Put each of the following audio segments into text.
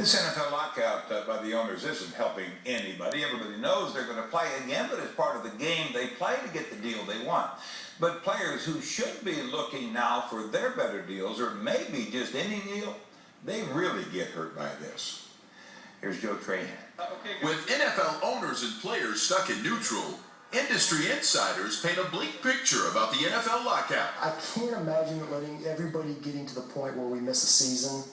This NFL lockout by the owners isn't helping anybody. Everybody knows they're going to play again, but it's part of the game. They play to get the deal they want. But players who should be looking now for their better deals, or maybe just any deal, they really get hurt by this. Here's Joe Trahan. With NFL owners and players stuck in neutral, industry insiders paint a bleak picture about the NFL lockout. I can't imagine letting everybody getting to the point where we miss a season.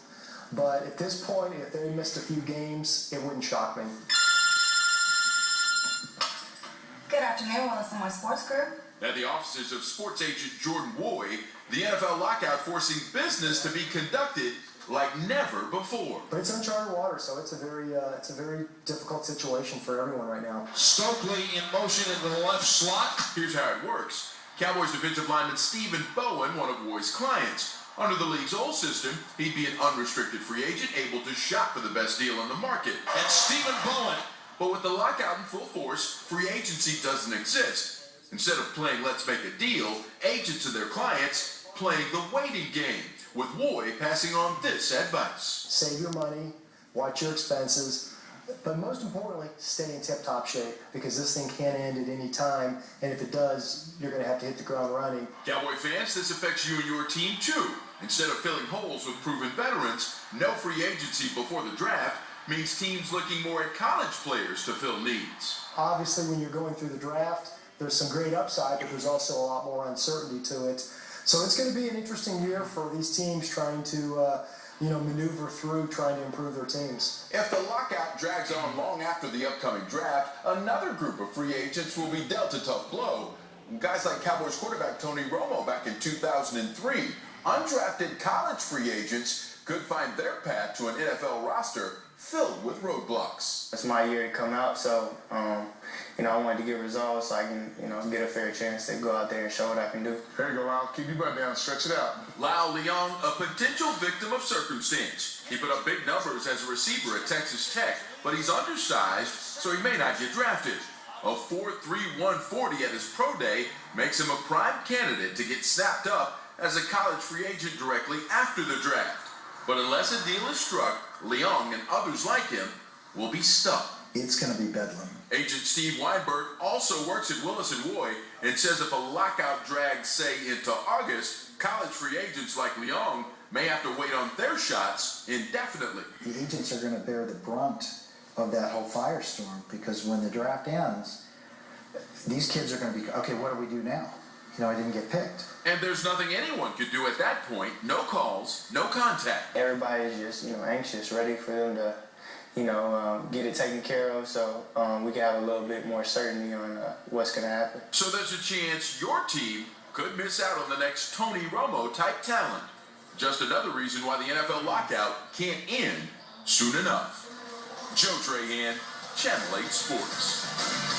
But at this point, if they missed a few games, it wouldn't shock me. Good afternoon, Willis & Moy Sports Group. At the offices of sports agent Jordan Woy, the NFL lockout forcing business to be conducted like never before. But it's uncharted water, so it's a very difficult situation for everyone right now. Stokely in motion into the left slot. Here's how it works. Cowboys defensive lineman Stephen Bowen, one of Woy's clients. Under the league's old system, he'd be an unrestricted free agent able to shop for the best deal on the market. And Stephen Bowen. But with the lockout in full force, free agency doesn't exist. Instead of playing let's make a deal, agents and their clients playing the waiting game, with Woy passing on this advice. Save your money, watch your expenses, but most importantly, stay in tip-top shape, because this thing can end at any time, and if it does, you're going to have to hit the ground running. Cowboy fans, this affects you and your team too. Instead of filling holes with proven veterans, no free agency before the draft means teams looking more at college players to fill needs. Obviously, when you're going through the draft, there's some great upside, but there's also a lot more uncertainty to it. So it's going to be an interesting year for these teams trying to maneuver through, trying to improve their teams. If the lockout drags on long after the upcoming draft, another group of free agents will be dealt a tough blow. Guys like Cowboys quarterback Tony Romo back in 2003. Undrafted college free agents could find their path to an NFL roster filled with roadblocks. It's my year to come out, so I wanted to get results so I can, get a fair chance to go out there and show what I can do. There you go, Lau. Keep your butt down. Stretch it out. Lau Leong, a potential victim of circumstance. He put up big numbers as a receiver at Texas Tech, but he's undersized, so he may not get drafted. A 4.3 140 at his pro day makes him a prime candidate to get snapped up as a college free agent directly after the draft. But unless a deal is struck, Leong and others like him will be stuck. It's going to be bedlam. Agent Steve Weinberg also works at Willis & Woy and says if a lockout drags, say, into August, college free agents like Leong may have to wait on their shots indefinitely. The agents are going to bear the brunt of that whole firestorm, because when the draft ends, these kids are going to be, okay, what do we do now? I didn't get picked. And there's nothing anyone could do at that point. No calls, no contact. Everybody's just, anxious, ready for them to, get it taken care of, so we can have a little bit more certainty on what's going to happen. So there's a chance your team could miss out on the next Tony Romo type talent. Just another reason why the NFL lockout can't end soon enough. Joe Trahan, Channel 8 Sports.